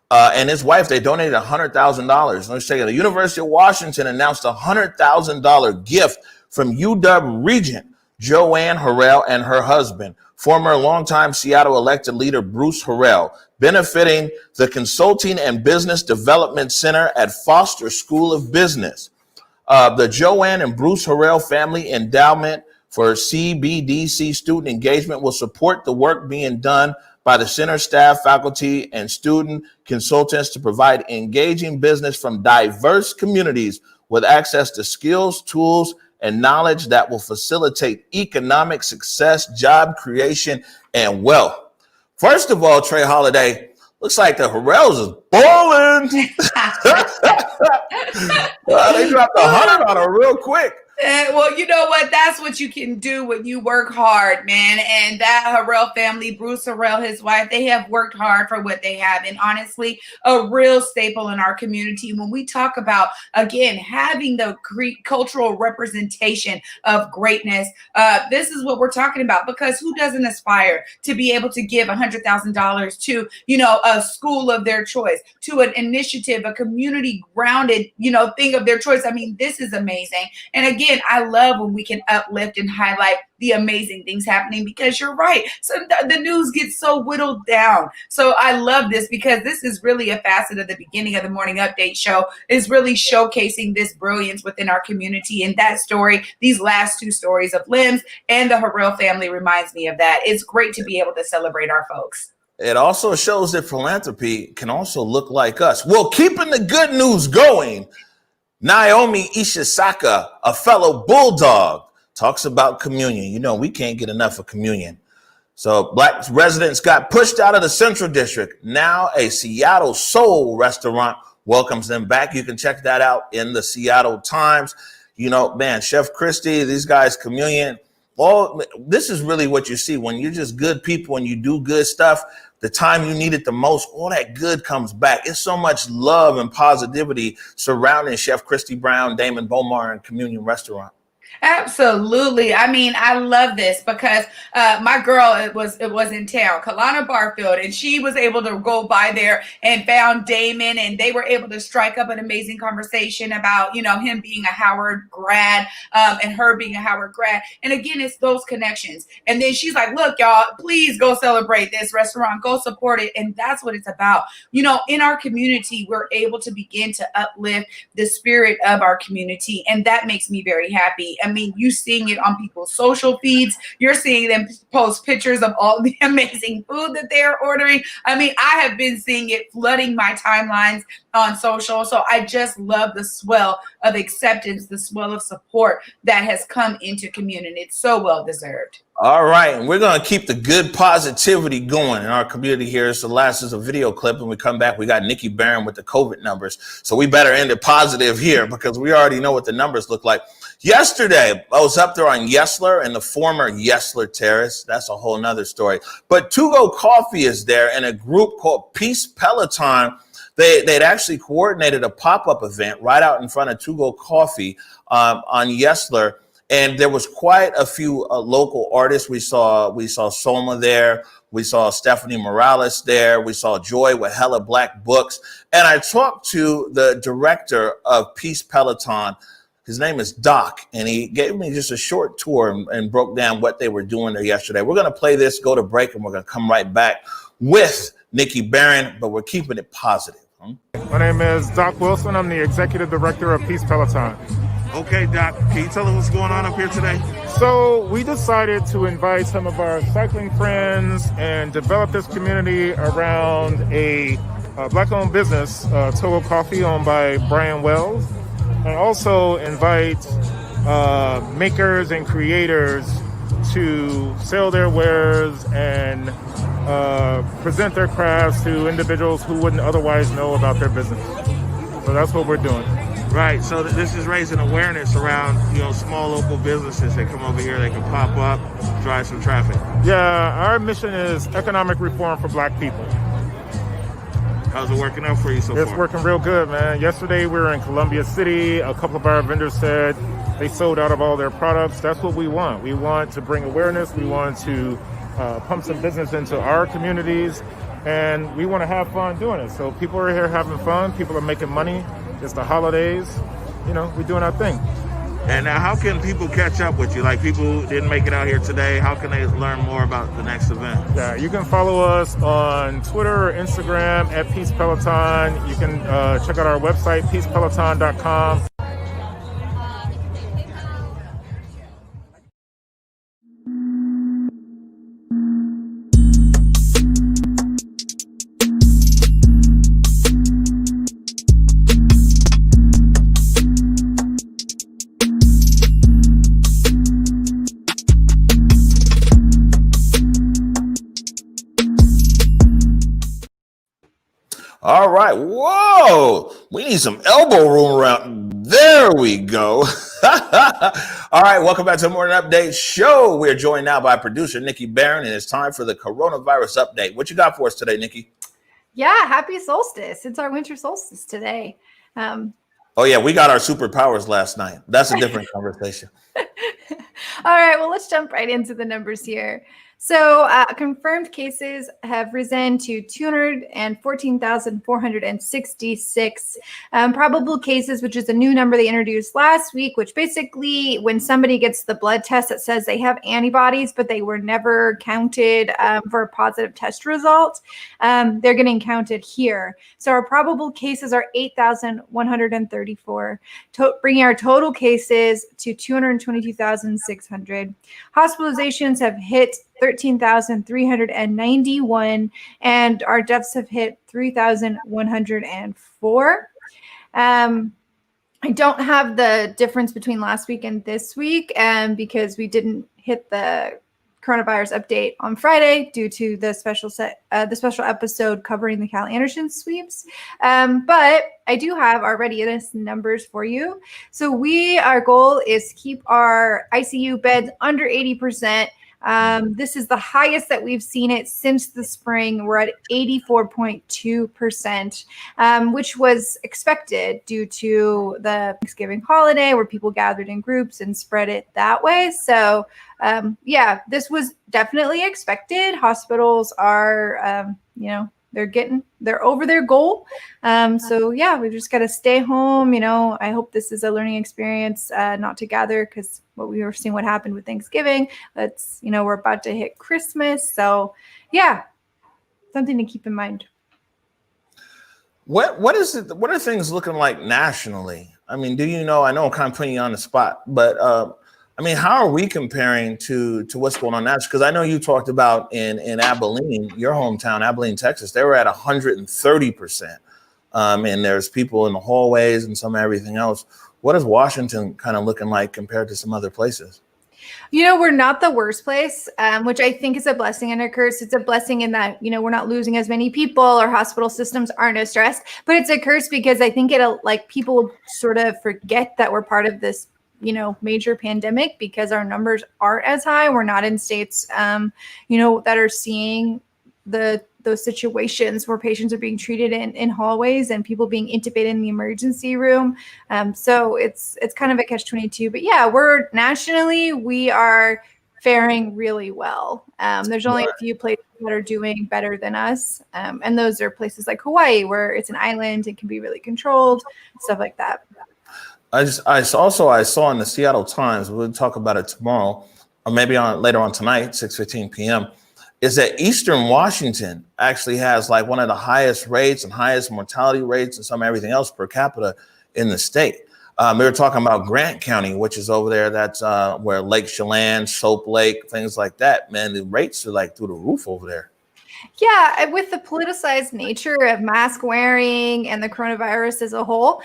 and his wife. They donated $100,000. Let's say the University of Washington announced a $100,000 gift from UW Regent, Joanne Harrell and her husband, former longtime Seattle elected leader Bruce Harrell, benefiting the Consulting and Business Development Center at Foster School of Business. The Joanne and Bruce Harrell Family Endowment for CBDC Student Engagement will support the work being done by the center staff, faculty, and student consultants to provide engaging business from diverse communities with access to skills, tools, and knowledge that will facilitate economic success, job creation, and wealth. First of all, Trey Holiday, looks like the Harrells is balling. They dropped 100 on her real quick. Well, you know what? That's what you can do when you work hard, man. And that Harrell family, Bruce Harrell, his wife, they have worked hard for what they have. And honestly, a real staple in our community. When we talk about, again, having the cultural representation of greatness, this is what we're talking about. Because who doesn't aspire to be able to give $100,000 to, a school of their choice, to an initiative, a community grounded, thing of their choice? I mean, this is amazing. And again, I love when we can uplift and highlight the amazing things happening, because you're right. So the news gets so whittled down. So I love this, because this is really a facet of the beginning of the Morning Update show, is really showcasing this brilliance within our community. And that story, these last two stories of LEMS and the Harrell family, reminds me of that. It's great to be able to celebrate our folks. It also shows that philanthropy can also look like us. Well, keeping the good news going, Naomi Ishizaka, a fellow Bulldog, talks about communion. We can't get enough of communion. So Black residents got pushed out of the Central District. Now a Seattle Soul restaurant welcomes them back. You can check that out in the Seattle Times. Chef Christie, these guys, communion. This is really what you see when you're just good people and you do good stuff. The time you need it the most, all that good comes back. It's so much love and positivity surrounding Chef Christy Brown, Damon Bomar, and Communion Restaurant. Absolutely. I mean, I love this because my girl, it was in town, Kalana Barfield, and she was able to go by there and found Damon, and they were able to strike up an amazing conversation about, him being a Howard grad and her being a Howard grad. And again, it's those connections. And then she's like, look, y'all, please go celebrate this restaurant, go support it. And that's what it's about. In our community, we're able to begin to uplift the spirit of our community. And that makes me very happy. I mean, you seeing it on people's social feeds. You're seeing them post pictures of all the amazing food that they're ordering. I mean, I have been seeing it flooding my timelines on social. So I just love the swell of acceptance, the swell of support that has come into community. It's so well deserved. All right, and we're going to keep the good positivity going in our community here. So last is a video clip, and we come back, we got Nikki Barron with the COVID numbers. So we better end it positive here because we already know what the numbers look like. Yesterday, I was up there on Yesler and the former Yesler Terrace. That's a whole nother story. But To Go Coffee is there, and a group called Peace Peloton. They'd actually coordinated a pop-up event right out in front of To Go Coffee on Yesler. And there was quite a few local artists. We saw Soma there. We saw Stephanie Morales there. We saw Joy with Hella Black Books. And I talked to the director of Peace Peloton. His name is Doc, and he gave me just a short tour and broke down what they were doing there yesterday. We're going to play this, go to break, and we're going to come right back with Nikki Barron, but we're keeping it positive. My name is Doc Wilson. I'm the executive director of Peace Peloton. Okay, Doc, can you tell us what's going on up here today? So we decided to invite some of our cycling friends and develop this community around a Black-owned business, Togo Coffee, owned by Brian Wells, and also invite makers and creators to sell their wares and present their crafts to individuals who wouldn't otherwise know about their business. So that's what we're doing. Right, so this is raising awareness around, small local businesses that come over here, they can pop up, drive some traffic. Yeah, our mission is economic reform for Black people. How's it working out for you so far? It's working real good, man. Yesterday we were in Columbia City. A couple of our vendors said they sold out of all their products. That's what we want. We want to bring awareness. We want to pump some business into our communities, and we want to have fun doing it. So people are here having fun. People are making money. It's the holidays. We're doing our thing. And now, how can people catch up with you? Like people who didn't make it out here today, how can they learn more about the next event? Yeah, you can follow us on Twitter or Instagram at Peace Peloton. You can check out our website, peacepeloton.com. All right. Whoa. We need some elbow room around. There we go. All right. Welcome back to the Morning Update Show. We're joined now by producer Nikki Barron, and it's time for the coronavirus update. What you got for us today, Nikki? Yeah, happy solstice. It's our winter solstice today. Oh, yeah. We got our superpowers last night. That's a different conversation. All right. Well, let's jump right into the numbers here. So confirmed cases have risen to 214,466. Probable cases, which is a new number they introduced last week, which basically when somebody gets the blood test that says they have antibodies, but they were never counted for a positive test result, they're getting counted here. So our probable cases are 8,134, bringing our total cases to 222,600. Hospitalizations have hit 13,391, and our deaths have hit 3,104. I don't have the difference between last week and this week because we didn't hit the coronavirus update on Friday due to the special episode covering the Cal Anderson sweeps. But I do have our readiness numbers for you. So our goal is to keep our ICU beds under 80%. This is the highest that we've seen it since the spring. We're at 84.2%, which was expected due to the Thanksgiving holiday where people gathered in groups and spread it that way. So, yeah, this was definitely expected. Hospitals are, they're over their goal. So yeah, we've just got to stay home. I hope this is a learning experience, not to gather, because what we were seeing what happened with Thanksgiving. We're about to hit Christmas. So yeah, something to keep in mind. What is it? What are things looking like nationally? I mean, do you know? I know I'm kind of putting you on the spot, but how are we comparing to what's going on nationally? Because I know you talked about in Abilene, your hometown, Abilene, Texas, they were at 130%. And there's people in the hallways and some everything else. What is Washington kind of looking like compared to some other places? We're not the worst place, which I think is a blessing and a curse. It's a blessing in that, we're not losing as many people. Our hospital systems aren't as stressed, but it's a curse because I think people sort of forget that we're part of this, major pandemic because our numbers aren't as high. We're not in states, that are seeing those situations where patients are being treated in hallways and people being intubated in the emergency room. So it's kind of a catch-22. But yeah, we are faring really well. There's only a few places that are doing better than us. And those are places like Hawaii, where it's an island and can be really controlled, stuff like that. I saw in the Seattle Times, we'll talk about it tomorrow, or maybe later on tonight, 6:15 p.m., is that Eastern Washington actually has like one of the highest rates and highest mortality rates and some everything else per capita in the state. They were talking about Grant County, which is over there. That's where Lake Chelan, Soap Lake, things like that. Man, the rates are like through the roof over there. Yeah, with the politicized nature of mask wearing and the coronavirus as a whole,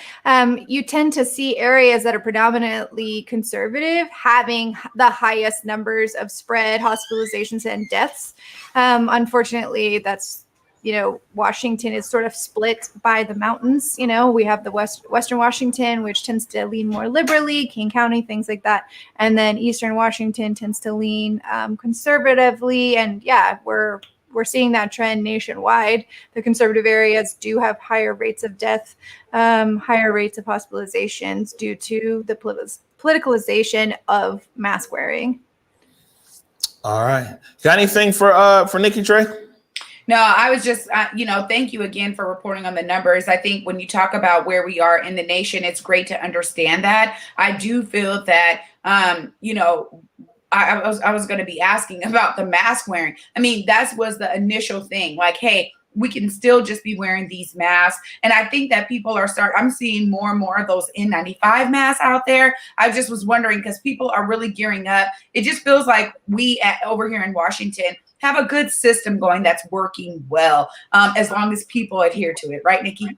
you tend to see areas that are predominantly conservative having the highest numbers of spread, hospitalizations, and deaths. Unfortunately, that's, Washington is sort of split by the mountains. We have the Western Washington, which tends to lean more liberally, King County, things like that. And then Eastern Washington tends to lean conservatively. And yeah, we're seeing that trend nationwide. The conservative areas do have higher rates of death, higher rates of hospitalizations due to the politicalization of mask wearing. All right. Got anything for Nikki Trey? No, I was just, thank you again for reporting on the numbers. I think when you talk about where we are in the nation, it's great to understand that. I do feel that, I was going to be asking about the mask wearing. I mean, that was the initial thing. Like, hey, we can still just be wearing these masks. And I think that people I'm seeing more and more of those N95 masks out there. I just was wondering because people are really gearing up. It just feels like over here in Washington have a good system going that's working well, as long as people adhere to it. Right, Nikki?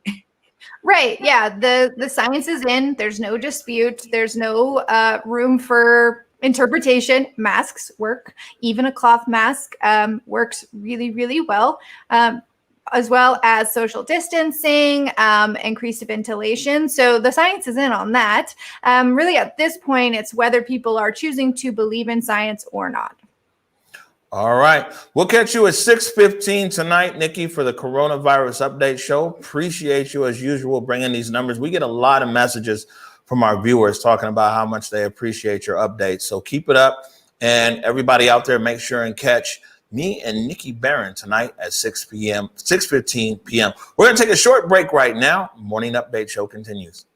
Right. Yeah. The science is in. There's no dispute. There's no room for interpretation. Masks work. Even a cloth mask works really, really well. As well as social distancing, increased ventilation. So the science is in on that. Really, at this point, it's whether people are choosing to believe in science or not. All right. We'll catch you at 6:15 tonight, Nikki, for the coronavirus update show. Appreciate you, as usual, bringing these numbers. We get a lot of messages from our viewers talking about how much they appreciate your updates. So keep it up. And everybody out there, make sure and catch me and Nikki Barron tonight at 6:15 p.m. We're going to take a short break right now. Morning Update Show continues.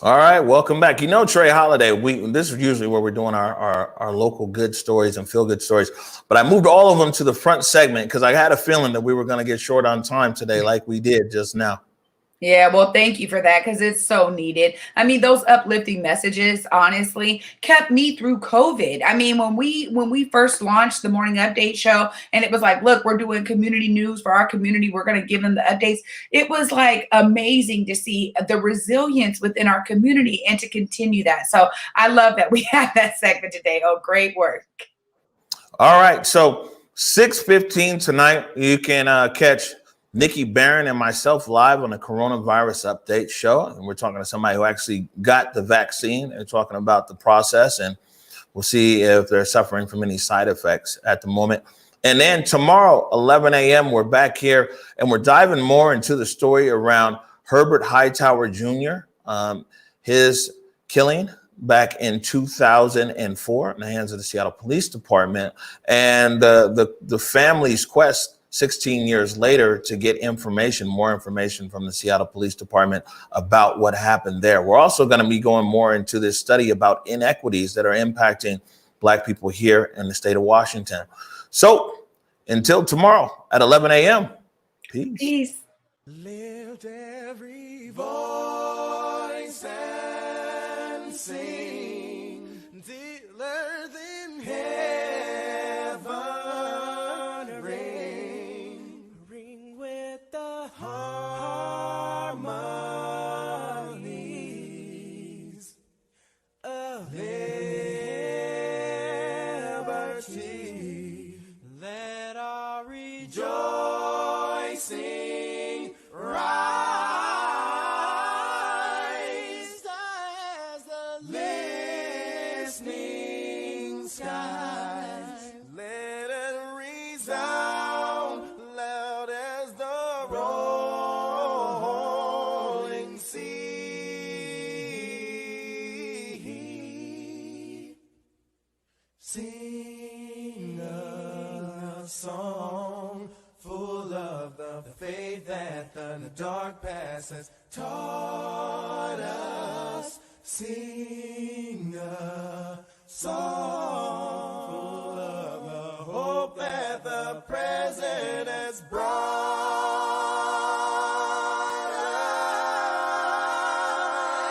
All right, welcome back. You know, Trey Holiday, this is usually where we're doing our local good stories and feel good stories, but I moved all of them to the front segment because I had a feeling that we were going to get short on time today like we did just now. Yeah, well, thank you for that because it's so needed. I mean, those uplifting messages, honestly, kept me through COVID. I mean, when we first launched the Morning Update Show and it was like, look, we're doing community news for our community. We're going to give them the updates. It was like amazing to see the resilience within our community and to continue that. So I love that we have that segment today. Oh, great work. All right. So 6:15 tonight, you can catch Nikki Barron and myself live on the coronavirus update show. And we're talking to somebody who actually got the vaccine and talking about the process. And we'll see if they're suffering from any side effects at the moment. And then tomorrow, 11 a.m., we're back here and we're diving more into the story around Herbert Hightower Jr., his killing back in 2004 in the hands of the Seattle Police Department, and the family's quest 16 years later to get more information from the Seattle Police Department about what happened there. We're also going to be going more into this study about inequities that are impacting Black people here in the state of Washington. So until tomorrow at 11 a.m. Peace. Peace. Lift every voice and sing till earth in heaven ring with the harmonies of liberty. Let our rejoicing rise as the listening skies. Let it resound loud as the rolling sea. Sing a song full of the faith that the dark past has taught us. Sing a song full of the hope that the present has brought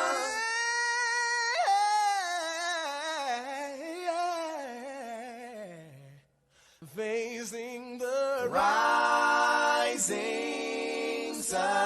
us. Facing the rising sun.